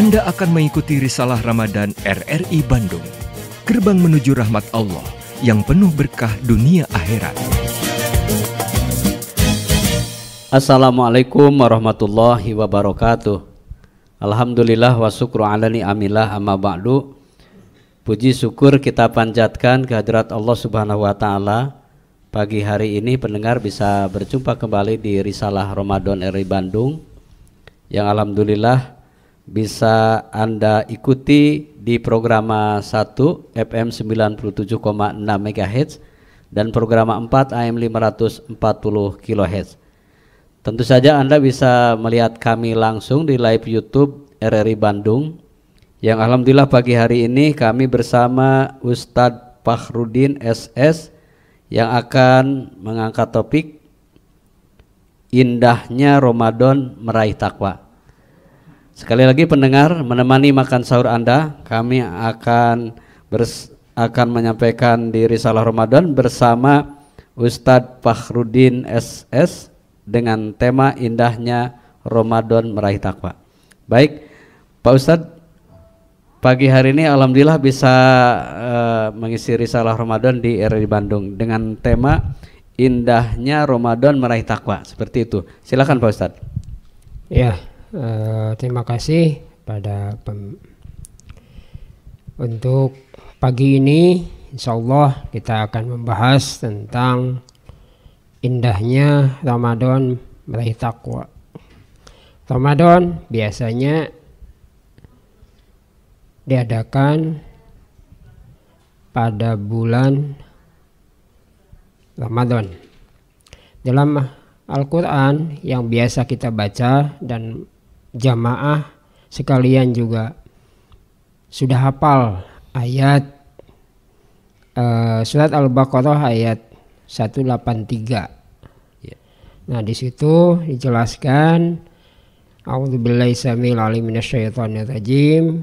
Anda akan mengikuti Risalah Ramadan RRI Bandung, gerbang menuju rahmat Allah yang penuh berkah dunia akhirat. Assalamualaikum warahmatullahi wabarakatuh. Alhamdulillah wa syukru ala ni'amillah amma ba'du. Puji syukur kita panjatkan kehadirat Allah Subhanahu wa taala. Pagi hari ini pendengar bisa berjumpa kembali di Risalah Ramadan RRI Bandung yang alhamdulillah bisa Anda ikuti di program 1 FM 97,6 MHz dan program 4 AM 540 kHz. Tentu saja Anda bisa melihat kami langsung di live YouTube RRI Bandung yang alhamdulillah pagi hari ini kami bersama Ustadz Fakhrudin SS yang akan mengangkat topik indahnya Ramadan meraih takwa. Sekali lagi pendengar, menemani makan sahur Anda, kami akan menyampaikan di Risalah Ramadan bersama Ustadz Fakhrudin SS dengan tema indahnya Ramadan meraih takwa. Baik, Pak Ustadz, pagi hari ini alhamdulillah bisa mengisi Risalah Ramadan di RRI Bandung dengan tema indahnya Ramadan meraih takwa. Seperti itu. Silakan Pak Ustadz. Ya, terima kasih untuk pagi ini insyaallah kita akan membahas tentang indahnya Ramadan meraih takwa. Ramadan biasanya diadakan pada bulan Ramadan. Dalam Al-Quran yang biasa kita baca dan jamaah sekalian juga sudah hafal ayat surat Al-Baqarah ayat 183. Nah, di situ dijelaskan A'udzubillahi samil alim minasyaitonir rajim.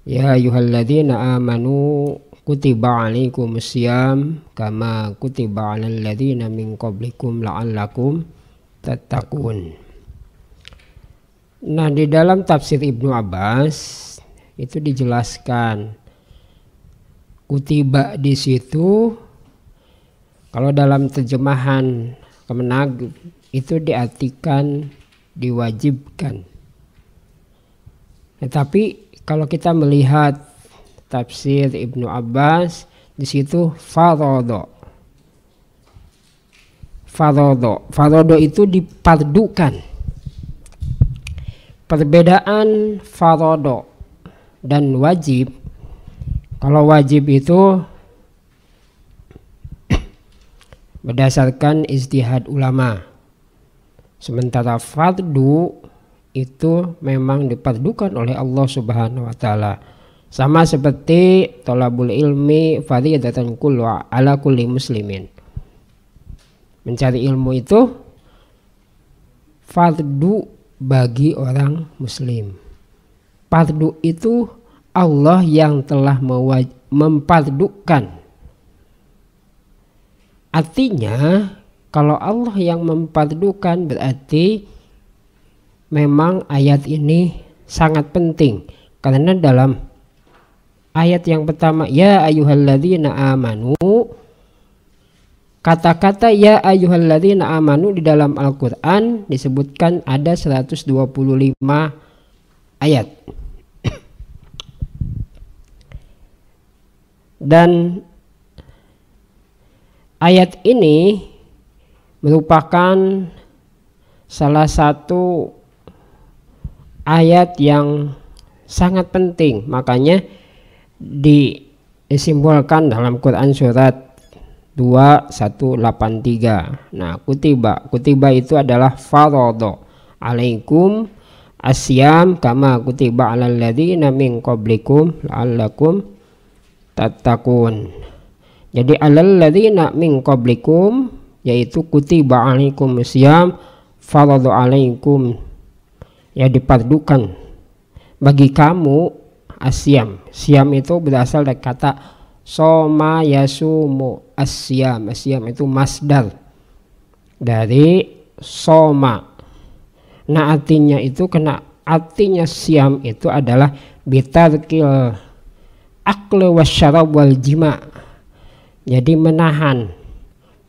Ya ayyuhalladzina amanu kutiba alaikumusiyam kama kutiba alal ladzina min qablikum la'allakum tattaqun. Nah, di dalam tafsir Ibnu Abbas itu dijelaskan kutiba di situ kalau dalam terjemahan Kemenag itu diartikan diwajibkan. Tetapi kalau kita melihat tafsir Ibnu Abbas di situ farodo itu dipardukan. Perbedaan farodo dan wajib, kalau wajib itu berdasarkan ijtihad ulama, sementara fardu itu memang dipardukan oleh Allah Subhanahu wa taala. Sama seperti thalabul ilmi fardhatun kullu ala kulli muslimin. Mencari ilmu itu fardu bagi orang muslim. Fardu itu Allah yang telah mempardukan. Artinya kalau Allah yang mempardukan berarti memang ayat ini sangat penting, karena dalam ayat yang pertama ya ayyuhalladzina amanu, kata-kata ya ayyuhalladzina amanu di dalam Al-Qur'an disebutkan ada 125 ayat. Dan ayat ini merupakan salah satu ayat yang sangat penting, makanya disimbolkan dalam Quran surat 2183. Nah, kutiba itu adalah faradha alaikum asyam kama kutiba alal ladzina min qablikum la'allakum tattaqun. Jadi alal ladzina min qablikum yaitu kutiba alaikum asyam, faradha alaikum ya dipardukan bagi kamu asyam. Syam itu berasal dari kata soma yasumu asyam. Asyam itu masdar dari soma. Nah artinya itu kena artinya siam itu adalah bitarkil akli wasyarab wal jima. Jadi menahan.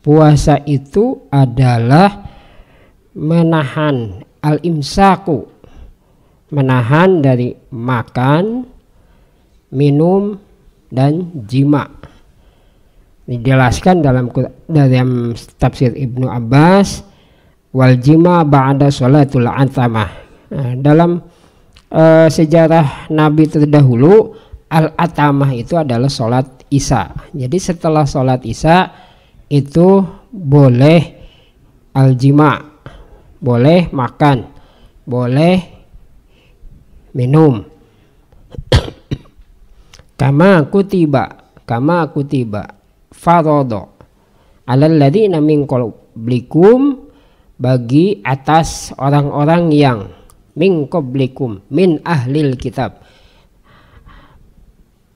Puasa itu adalah menahan al-imsaku, menahan dari makan, minum, dan jima. Dijelaskan dalam tafsir Ibnu Abbas, wal jima ba'da sholatul atamah. Nah, dalam sejarah Nabi terdahulu, al-atamah itu adalah sholat isya. Jadi setelah sholat isya itu boleh al-jima, boleh makan, boleh minum. Kama kutiba farodo alal ladzina min qablikum, bagi atas orang-orang yang min qablikum, min ahlil kitab.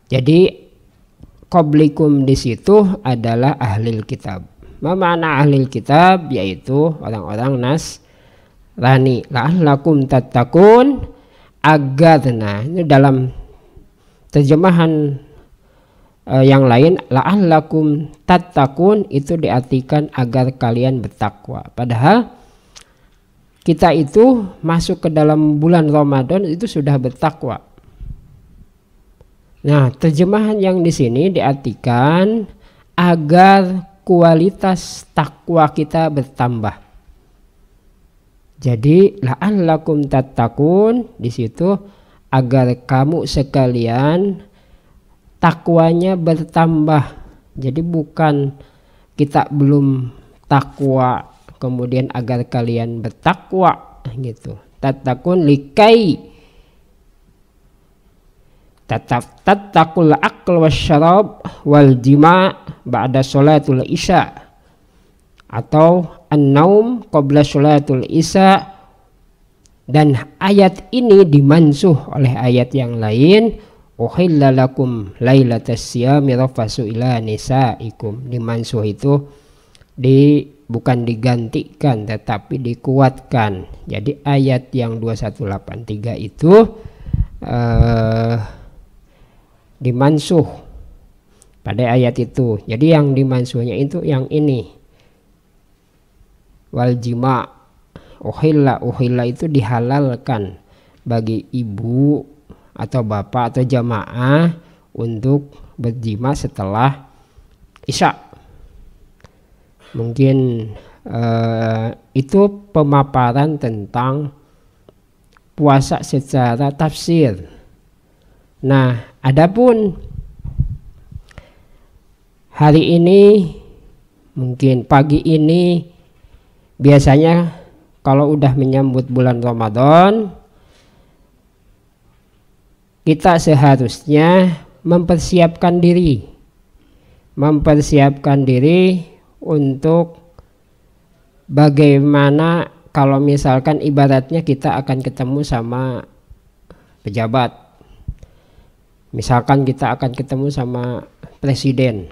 Jadi qablikum di situ adalah ahlil kitab. Ma makna ahlil kitab? Yaitu orang-orang Nasrani. La'allakum tattaqun, agar, nah ini dalam terjemahan yang lain, la'allakum tattaqun itu diartikan agar kalian bertakwa. Padahal kita itu masuk ke dalam bulan Ramadan itu sudah bertakwa. Nah, terjemahan yang di sini diartikan agar kualitas takwa kita bertambah. Jadi la'allakum tattaqun di situ agar kamu sekalian takwanya bertambah. Jadi bukan kita belum takwa kemudian agar kalian bertakwa gitu. Tattaqun likai tattaqul aql wasyarab wal jima' ba'da sholatul isya, atau an-naum qabla sholatul isya. Dan ayat ini dimansuh oleh ayat yang lain, uhilla lakum lailatas siyami rafasu ila nisaikum. Dimansuh itu bukan digantikan tetapi dikuatkan. Jadi ayat yang 2183 itu dimansuh pada ayat itu. Jadi yang dimansuhnya itu yang ini, wal jima'. Uhilla itu dihalalkan bagi ibu atau bapak atau jamaah untuk berjima setelah isya. Mungkin itu pemaparan tentang puasa secara tafsir. Nah, adapun hari ini, mungkin pagi ini, biasanya kalau udah menyambut bulan Ramadan, kita seharusnya mempersiapkan diri untuk bagaimana kalau misalkan ibaratnya kita akan ketemu sama pejabat. Misalkan kita akan ketemu sama presiden,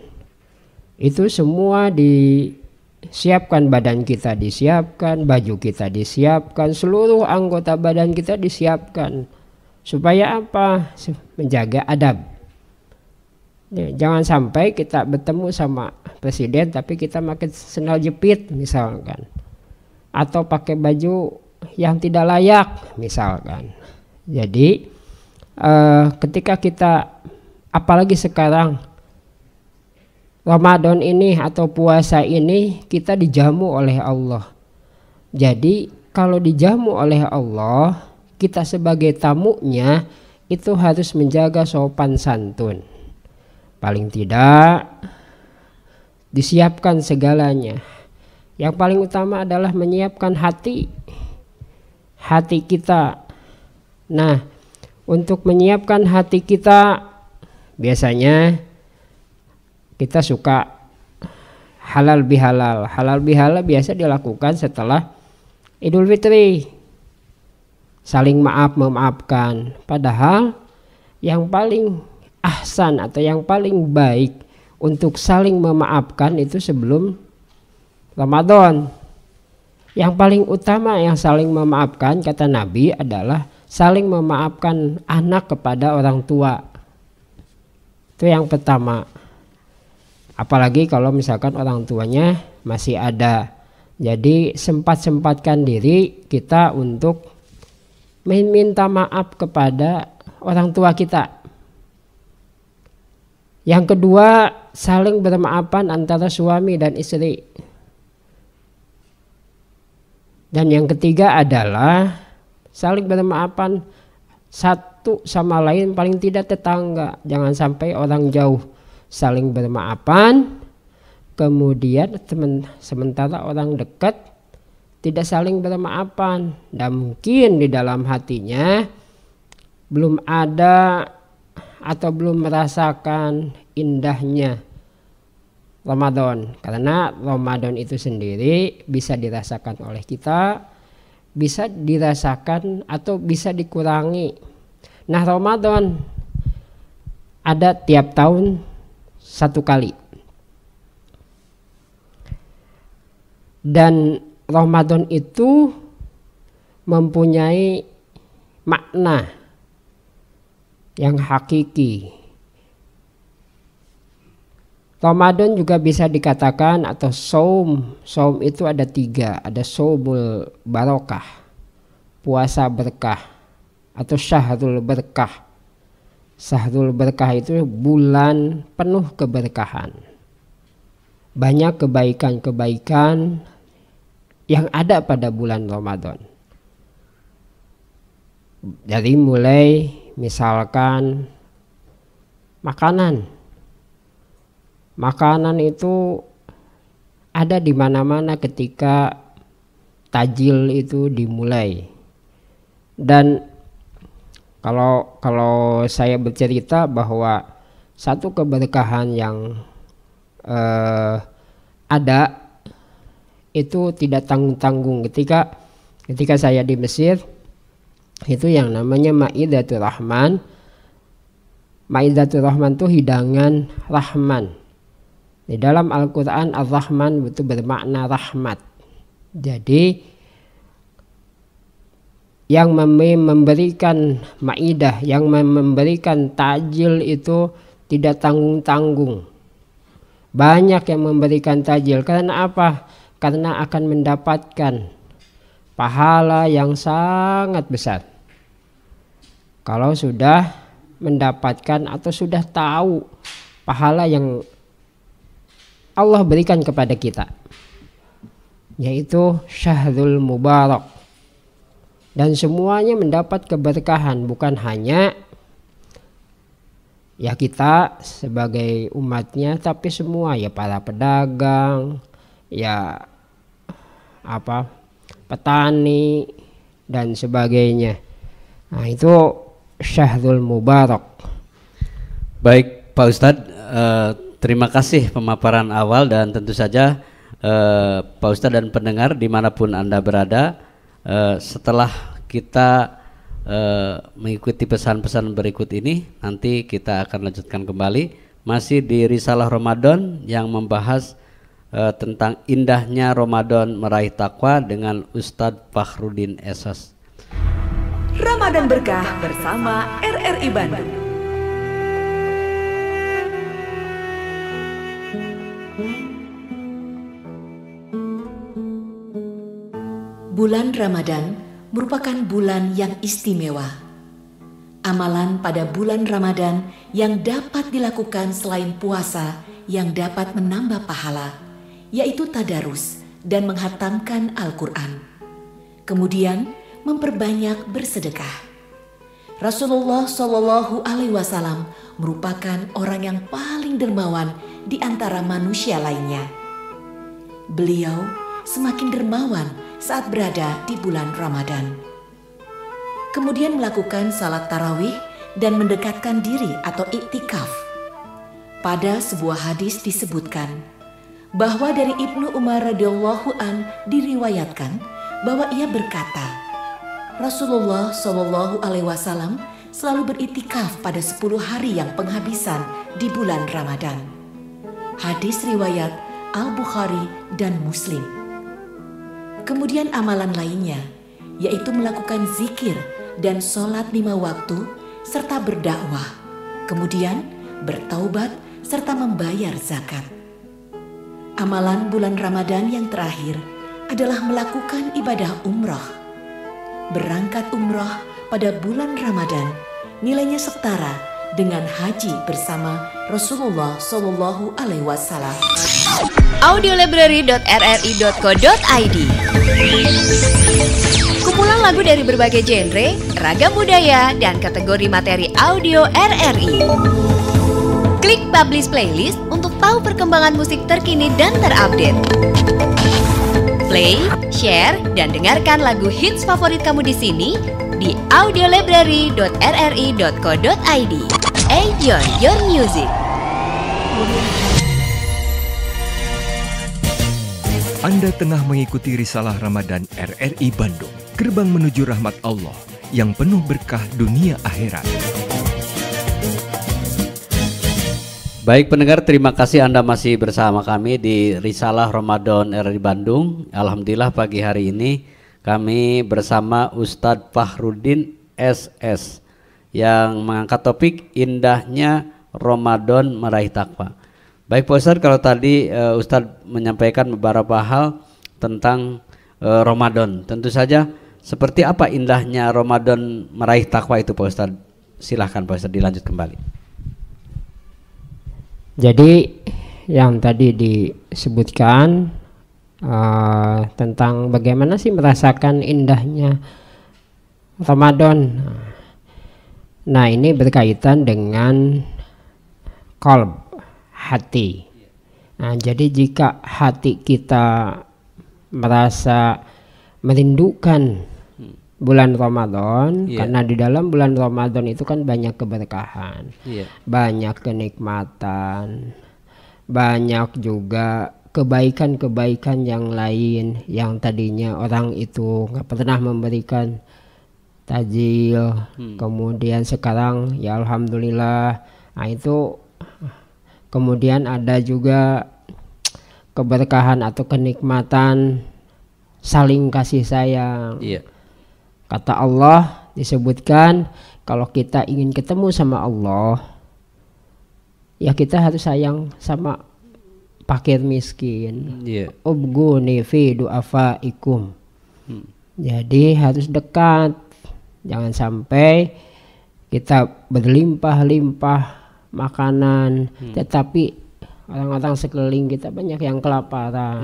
itu semua disiapkan, badan kita disiapkan, baju kita disiapkan, seluruh anggota badan kita disiapkan. Supaya apa? Menjaga adab. Ya, jangan sampai kita bertemu sama presiden tapi kita pakai sendal jepit misalkan, atau pakai baju yang tidak layak misalkan. Jadi ketika kita, apalagi sekarang Ramadan ini atau puasa ini, kita dijamu oleh Allah. Jadi kalau dijamu oleh Allah, kita sebagai tamunya itu harus menjaga sopan santun. Paling tidak disiapkan segalanya. Yang paling utama adalah menyiapkan hati kita. Nah, untuk menyiapkan hati kita, biasanya kita suka halal bihalal. Halal bihalal biasa dilakukan setelah Idul Fitri, saling memaafkan. Padahal yang paling ahsan atau yang paling baik untuk saling memaafkan itu sebelum Ramadan. Yang paling utama yang saling memaafkan, kata Nabi, adalah saling memaafkan anak kepada orang tua. Itu yang pertama. Apalagi kalau misalkan orang tuanya masih ada. Jadi sempat-sempatkan diri kita untuk minta maaf kepada orang tua kita. Yang kedua, saling bermaafan antara suami dan istri. Dan yang ketiga adalah saling bermaafan satu sama lain, paling tidak tetangga. Jangan sampai orang jauh saling bermaafan, kemudian sementara orang dekat tidak saling bermaafan. Dan mungkin di dalam hatinya belum ada atau belum merasakan indahnya Ramadan. Karena Ramadan itu sendiri bisa dirasakan oleh kita, bisa dirasakan atau bisa dikurangi. Nah, Ramadan ada tiap tahun satu kali. Dan Ramadan itu mempunyai makna yang hakiki. Ramadan juga bisa dikatakan atau saum. Saum itu ada 3. Ada saumul barokah, puasa berkah, atau syahrul berkah. Syahrul berkah itu bulan penuh keberkahan. Banyak kebaikan-kebaikan yang ada pada bulan Ramadan. Dari mulai misalkan makanan. Makanan itu ada di mana-mana ketika tajil itu dimulai. Dan kalau saya bercerita bahwa satu keberkahan yang ada itu tidak tanggung-tanggung. Ketika saya di Mesir, itu yang namanya Maidatul Rahman. Maidatul Rahman itu hidangan Rahman. Di dalam Al-Quran Ar-Rahman itu bermakna rahmat. Jadi yang memberikan maidah, yang memberikan tajil itu tidak tanggung-tanggung. Banyak yang memberikan tajil. Karena apa? Karena akan mendapatkan pahala yang sangat besar. Kalau sudah mendapatkan atau sudah tahu pahala yang Allah berikan kepada kita, yaitu Syahrul Mubarak. Dan semuanya mendapat keberkahan, bukan hanya ya kita sebagai umatnya, tapi semua, ya para pedagang, ya petani dan sebagainya. Nah, itu Syahrul Mubarak. Baik Pak Ustadz, terima kasih pemaparan awal, dan tentu saja Pak Ustadz dan pendengar dimanapun Anda berada, setelah kita mengikuti pesan-pesan berikut ini, nanti kita akan lanjutkan kembali masih di Risalah Ramadan yang membahas tentang indahnya Ramadan meraih takwa dengan Ustadz Fakhruddin Esos. Ramadan Berkah bersama RRI Bandung. Bulan Ramadan merupakan bulan yang istimewa. Amalan pada bulan Ramadan yang dapat dilakukan selain puasa yang dapat menambah pahala, yaitu tadarus dan menghatamkan Al-Quran. Kemudian memperbanyak bersedekah. Rasulullah Shallallahu Alaihi Wasallam merupakan orang yang paling dermawan di antara manusia lainnya. Beliau semakin dermawan saat berada di bulan Ramadan. Kemudian melakukan salat tarawih dan mendekatkan diri atau iktikaf. Pada sebuah hadis disebutkan bahwa dari Ibnu Umar radhiyallahu an diriwayatkan bahwa ia berkata, Rasulullah Shallallahu Alaihi Wasallam selalu beriktikaf pada 10 hari yang penghabisan di bulan Ramadan. Hadis riwayat Al-Bukhari dan Muslim. Kemudian amalan lainnya, yaitu melakukan zikir dan sholat 5 waktu, serta berdakwah, kemudian bertaubat serta membayar zakat. Amalan bulan Ramadan yang terakhir adalah melakukan ibadah umroh. Berangkat umroh pada bulan Ramadan nilainya setara dengan haji bersama Rasulullah Shallallahu Alaihi Wasallam. Audiolibrary.rri.co.id. Kumpulan lagu dari berbagai genre, ragam budaya, dan kategori materi audio RRI. Klik publish playlist untuk tahu perkembangan musik terkini dan terupdate. Play, share, dan dengarkan lagu hits favorit kamu di sini di audiolibrary.rri.co.id. Enjoy your music. Anda tengah mengikuti Risalah Ramadan RRI Bandung, gerbang menuju rahmat Allah yang penuh berkah dunia akhirat. Baik pendengar, terima kasih Anda masih bersama kami di Risalah Ramadan RRI Bandung. Alhamdulillah pagi hari ini kami bersama Ustadz Fahrudin SS yang mengangkat topik indahnya Ramadan meraih takwa. Baik Pak Ustadz, kalau tadi Ustadz menyampaikan beberapa hal tentang Ramadan, tentu saja seperti apa indahnya Ramadan meraih takwa itu Pak Ustadz? Silahkan Pak Ustadz dilanjut kembali. Jadi yang tadi disebutkan tentang bagaimana sih merasakan indahnya Ramadan. Nah ini berkaitan dengan qalb, hati. Nah jadi jika hati kita merasa merindukan bulan Ramadan, karena di dalam bulan Ramadan itu kan banyak keberkahan, banyak kenikmatan, banyak juga kebaikan-kebaikan yang lain yang tadinya orang itu nggak pernah memberikan tajil, kemudian sekarang ya alhamdulillah. Nah itu kemudian ada juga keberkahan atau kenikmatan saling kasih sayang. Kata Allah disebutkan kalau kita ingin ketemu sama Allah, ya kita harus sayang sama fakir miskin. Ubguni fi du'afaikum. Jadi harus dekat. Jangan sampai kita berlimpah-limpah makanan, tetapi orang-orang sekeliling kita banyak yang kelaparan.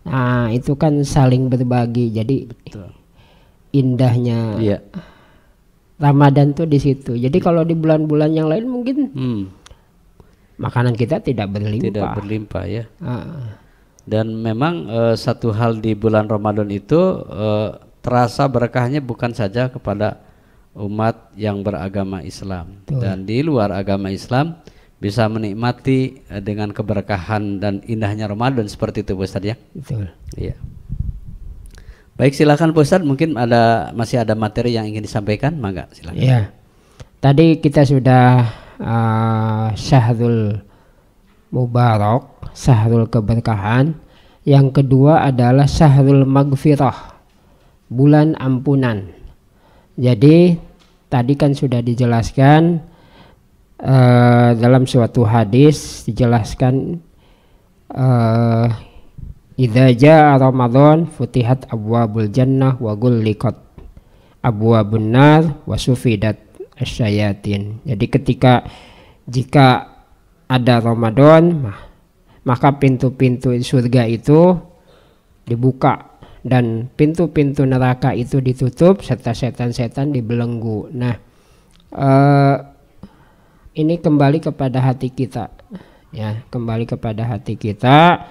Nah itu kan saling berbagi. Jadi indahnya Ramadan tuh di situ. Jadi kalau di bulan-bulan yang lain mungkin makanan kita tidak berlimpah. Ya. Dan memang satu hal di bulan Ramadan itu terasa berkahnya bukan saja kepada umat yang beragama Islam. Dan di luar agama Islam bisa menikmati dengan keberkahan dan indahnya Ramadan seperti itu Pak Ustadz ya. Betul. Iya. Baik, silakan Pak Ustadz, mungkin masih ada materi yang ingin disampaikan, mangga silakan. Iya. Tadi kita sudah Syahrul Mubarak, Syahrul keberkahan. Yang kedua adalah Syahrul Maghfirah, bulan ampunan. Jadi tadi kan sudah dijelaskan dalam suatu hadis dijelaskan idza jaa Ramadan futihat abwabul jannah wa ghulliqat abwabun nar wa sufidat asyayatin. Jadi jika ada Ramadan maka pintu-pintu surga itu dibuka dan pintu-pintu neraka itu ditutup serta setan-setan dibelenggu. Nah ini kembali kepada hati kita, ya, kembali kepada hati kita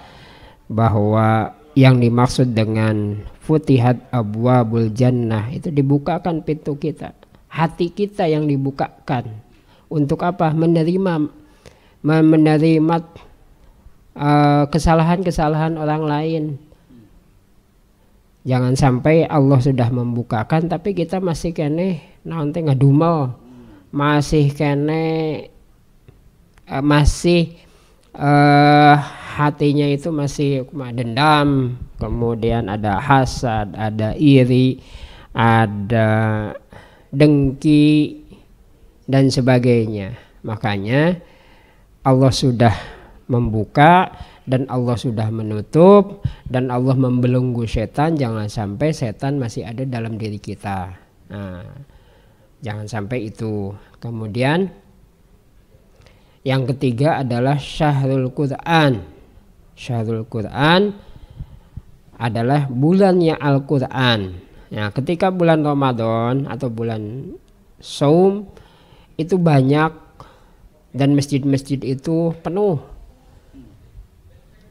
bahwa yang dimaksud dengan futihat abwabul jannah itu dibukakan pintu kita, hati kita yang dibukakan untuk apa? Menerima kesalahan-kesalahan orang lain. Jangan sampai Allah sudah membukakan tapi kita masih kene nanti ngadumel, masih kene hatinya itu masih dendam, kemudian ada hasad, ada iri, ada dengki dan sebagainya. Makanya Allah sudah membuka dan Allah sudah menutup, dan Allah membelenggu setan, jangan sampai setan masih ada dalam diri kita. Nah, jangan sampai itu. Kemudian yang ketiga adalah syahrul Quran. Syahrul Quran adalah bulannya Al-Quran. Nah, ketika bulan Ramadan atau bulan Saum itu banyak dan masjid-masjid itu penuh.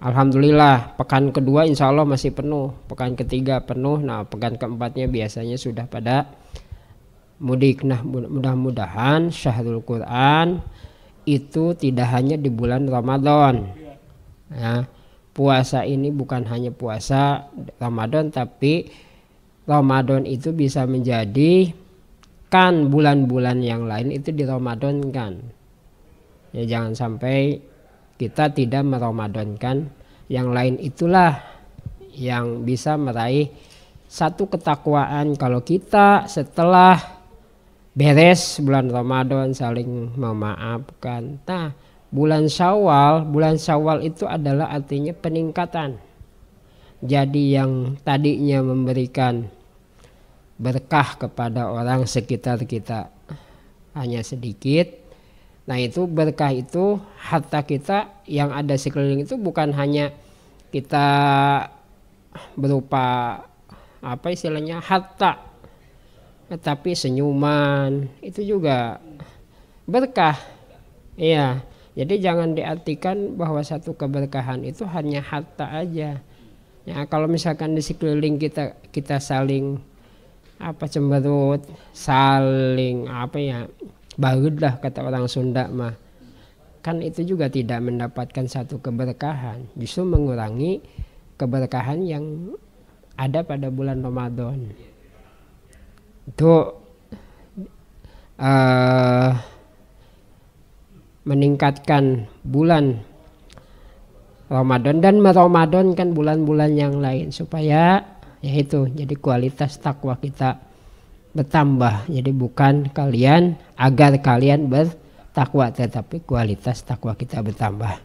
Alhamdulillah, pekan kedua insya Allah masih penuh, pekan ketiga penuh, nah pekan keempatnya biasanya sudah pada mudik. Nah, mudah-mudahan syahrul Quran itu tidak hanya di bulan Ramadan. Nah, puasa ini bukan hanya puasa Ramadan, tapi Ramadan itu bisa menjadi kan bulan-bulan yang lain itu di Ramadan kan. Ya, jangan sampai kita tidak meramadankan yang lain. Itulah yang bisa meraih satu ketakwaan. Kalau kita setelah beres bulan Ramadan saling memaafkan. Nah, bulan Syawal itu adalah artinya peningkatan. Jadi yang tadinya memberikan berkah kepada orang sekitar kita hanya sedikit, nah itu berkah itu harta kita yang ada sekeliling itu bukan hanya kita berupa apa istilahnya harta, tetapi senyuman itu juga berkah. Iya, jadi jangan diartikan bahwa satu keberkahan itu hanya harta aja. Ya, kalau misalkan di sekeliling kita saling cemberut, saling baud lah kata orang Sunda mah, kan itu juga tidak mendapatkan satu keberkahan, justru mengurangi keberkahan yang ada pada bulan Ramadan. Itu meningkatkan bulan Ramadan dan meramadankan bulan-bulan yang lain supaya yaitu jadi kualitas takwa kita bertambah. Jadi bukan agar kalian bertakwa, tetapi kualitas takwa kita bertambah.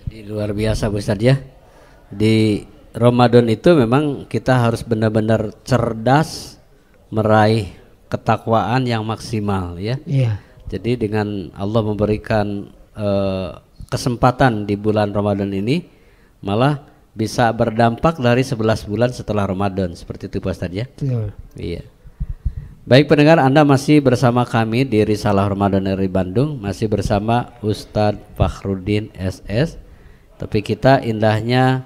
Jadi luar biasa Ustaz ya. Di Ramadan itu memang kita harus benar-benar cerdas meraih ketakwaan yang maksimal ya. Iya. Jadi dengan Allah memberikan kesempatan di bulan Ramadan ini malah bisa berdampak dari 11 bulan setelah Ramadan, seperti itu Pak Ustadz ya. Betul. Iya. Baik pendengar, Anda masih bersama kami di Risalah Ramadan RRI Bandung, masih bersama Ustadz Fakhruddin SS. Tapi kita indahnya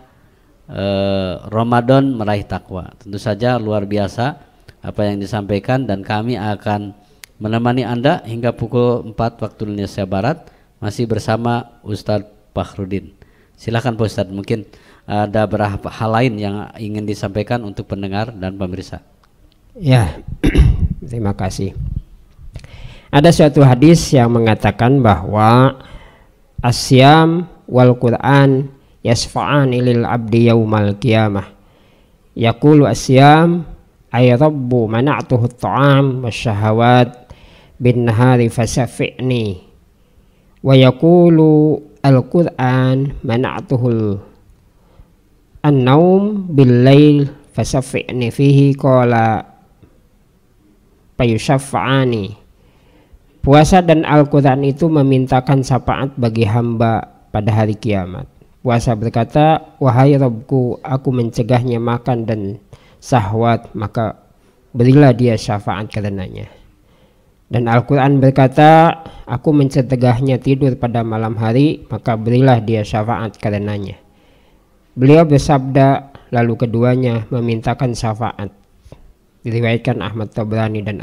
Ramadan meraih takwa. Tentu saja luar biasa apa yang disampaikan, dan kami akan menemani Anda hingga pukul 4 waktu Indonesia Barat masih bersama Ustadz Fakhruddin. Silakan Pak Ustadz, mungkin ada beberapa hal lain yang ingin disampaikan untuk pendengar dan pemirsa. Ya, terima kasih. Ada suatu hadis yang mengatakan bahwa asyam wal Quran yasfa'ani lil abdi yaumal qiyamah. Yaqulu asyam ay rabbu mana'tuhu at-ta'am wasyahawat bin nahari fasafi'ni. Wa yaqulu al-Quran mana'tuhu an-naum bil-lail fasafi'ni fihi qala payusyafa'ani. Puasa dan Al-Quran itu memintakan syafaat bagi hamba pada hari kiamat. Puasa berkata, wahai Rabbku, aku mencegahnya makan dan syahwat, maka berilah dia syafaat karenanya. Dan Al-Quran berkata, aku mencegahnya tidur pada malam hari, maka berilah dia syafaat karenanya. Beliau bersabda, lalu keduanya memintakan syafaat. Diriwayatkan Ahmad Tabrani dan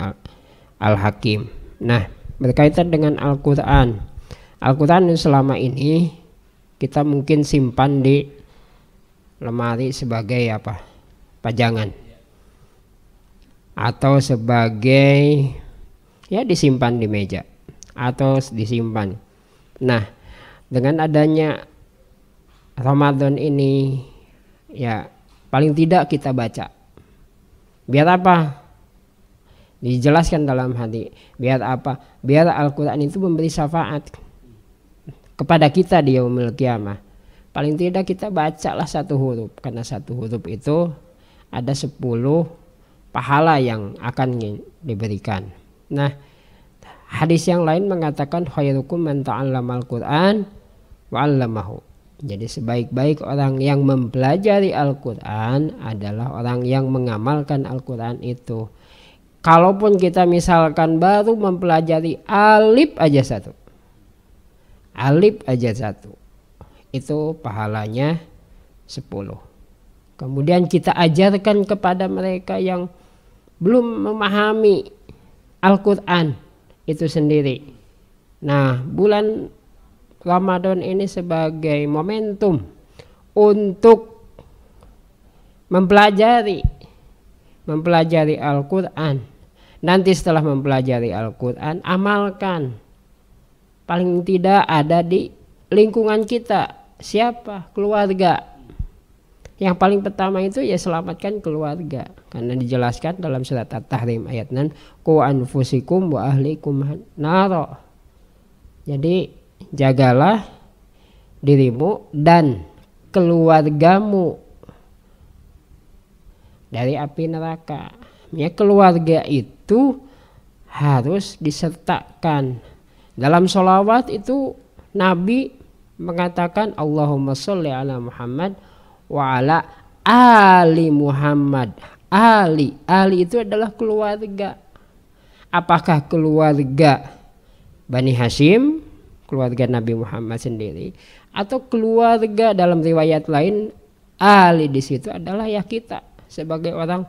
Al-Hakim. Nah, berkaitan dengan Al-Quran. Al-Quran selama ini kita mungkin simpan di lemari sebagai pajangan. Atau sebagai disimpan di meja. Atau disimpan. Nah, dengan adanya Ramadan ini paling tidak kita baca. Biar apa? Dijelaskan dalam hadis. Biar apa? Biar Al-Quran itu memberi syafaat kepada kita di yaumil qiyamah. Paling tidak kita bacalah satu huruf, karena satu huruf itu ada 10 pahala yang akan diberikan. Nah, hadis yang lain mengatakan khairukum man ta'allamal Qur'an wa 'allamahu. Jadi sebaik-baik orang yang mempelajari Al-Quran adalah orang yang mengamalkan Al-Quran itu. Kalaupun kita misalkan baru mempelajari alif aja satu, itu pahalanya 10. Kemudian kita ajarkan kepada mereka yang belum memahami Al-Quran itu sendiri. Nah, bulan Ramadan ini sebagai momentum untuk mempelajari Al-Quran. Nanti setelah mempelajari Al-Quran, amalkan. Paling tidak ada di lingkungan kita. Siapa? Keluarga. Yang paling pertama itu ya selamatkan keluarga. Karena dijelaskan dalam surat At-Tahrim ayat 6, Qu anfusikum wa ahlikum naro. Jadi jagalah dirimu dan keluargamu dari api neraka. Ya, keluarga itu harus disertakan. Dalam sholawat itu Nabi mengatakan Allahumma sholli ala Muhammad wa ala ali Muhammad. Ali itu adalah keluarga. Apakah keluarga Bani Hashim, keluarga Nabi Muhammad sendiri, atau keluarga dalam riwayat lain ali di situ adalah ya kita sebagai orang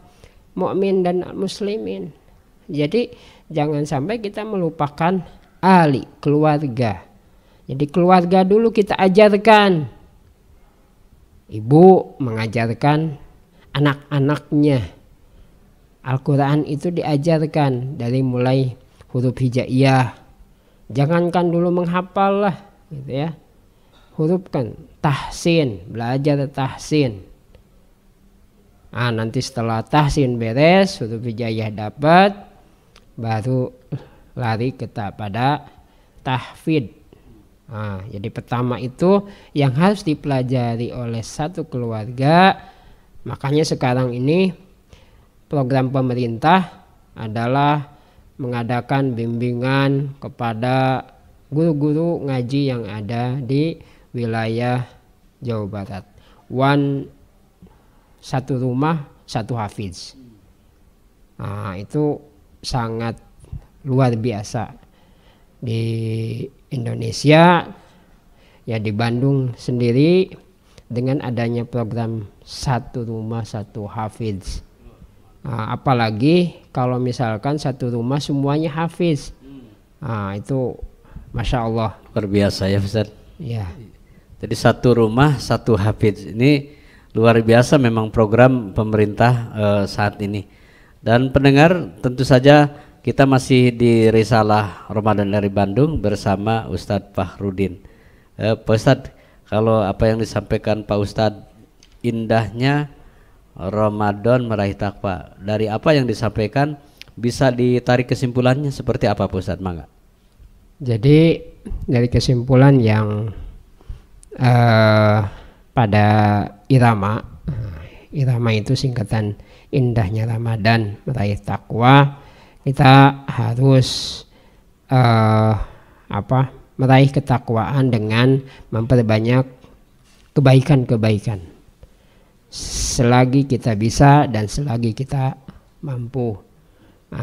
mukmin dan muslimin. Jadi jangan sampai kita melupakan ahli, keluarga. Jadi keluarga dulu kita ajarkan. Ibu mengajarkan anak-anaknya. Al-Quran itu diajarkan dari mulai huruf hijaiyah. Jangankan dulu menghafal lah, gitu ya. Huruf kan tahsin, belajar tahsin. Nanti setelah tahsin beres, huruf hijaiyah dapat, baru lari pada tahfidz. Jadi pertama itu yang harus dipelajari oleh satu keluarga. Makanya sekarang ini program pemerintah adalah mengadakan bimbingan kepada guru-guru ngaji yang ada di wilayah Jawa Barat. Satu rumah, satu hafiz. Itu sangat luar biasa. Di Indonesia, ya di Bandung sendiri, dengan adanya program satu rumah, satu hafiz. Apalagi kalau misalkan satu rumah semuanya hafiz. Itu Masya Allah. Luar biasa ya Ustaz. Ya. Jadi satu rumah, satu hafiz. Ini luar biasa memang program pemerintah saat ini. Dan pendengar, tentu saja kita masih di Risalah Ramadan dari Bandung bersama Ustadz Fahrudin. Pak Ustadz, kalau apa yang disampaikan Pak Ustadz, indahnya Ramadan meraih takwa. Dari apa yang disampaikan bisa ditarik kesimpulannya seperti apa Pak Ustadz? Mangga. Jadi dari kesimpulan yang pada irama itu singkatan indahnya Ramadan meraih takwa. Kita harus meraih ketakwaan dengan memperbanyak kebaikan-kebaikan selagi kita bisa dan selagi kita mampu.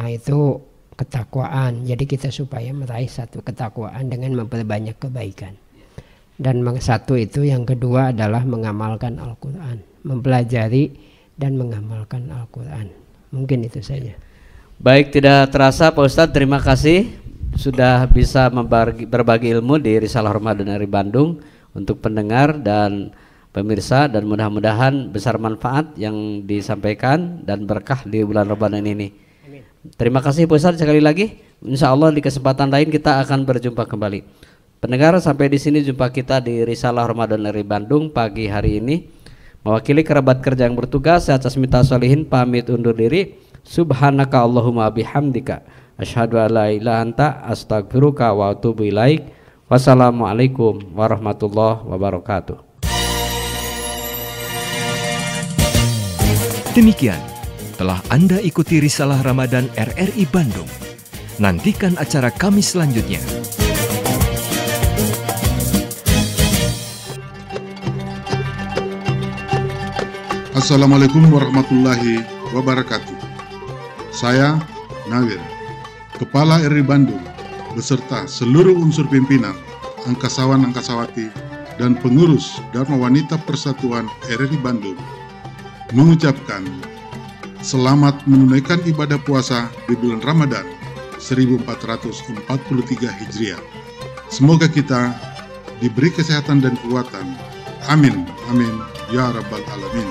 Itu ketakwaan. Jadi kita supaya meraih satu ketakwaan dengan memperbanyak kebaikan. Dan satu itu, yang kedua adalah mengamalkan Al-Quran, mempelajari dan mengamalkan Al-Quran. Mungkin itu saja. Baik, tidak terasa Pak Ustadz, terima kasih sudah bisa berbagi ilmu di Risalah Ramadan dari Bandung untuk pendengar dan pemirsa, dan mudah-mudahan besar manfaat yang disampaikan dan berkah di bulan Ramadan ini. Amin. Terima kasih Pak Ustadz sekali lagi. Insya Allah di kesempatan lain kita akan berjumpa kembali. Pendengar, sampai di sini jumpa kita di Risalah Ramadan dari Bandung pagi hari ini. Mewakili kerabat kerja yang bertugas, saya Casmita Solihin pamit undur diri. Subhanaka Allahumma bihamdika asyhadu an la ilaha anta astaghfiruka wa atubu ilaik. Wassalamualaikum warahmatullahi wabarakatuh. Demikian telah Anda ikuti Risalah Ramadan RRI Bandung. Nantikan acara kami selanjutnya. Assalamualaikum warahmatullahi wabarakatuh. Saya Nawir, Kepala RRI Bandung, beserta seluruh unsur pimpinan, angkasawan-angkasawati, dan pengurus Dharma Wanita Persatuan RRI Bandung, mengucapkan selamat menunaikan ibadah puasa di bulan Ramadan 1443 Hijriah. Semoga kita diberi kesehatan dan kekuatan. Amin, amin, ya Rabbal Alamin.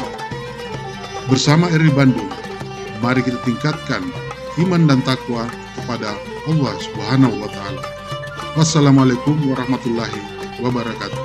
Bersama RRI Bandung, mari kita tingkatkan iman dan takwa kepada Allah Subhanahu wa Ta'ala. Wassalamualaikum warahmatullahi wabarakatuh.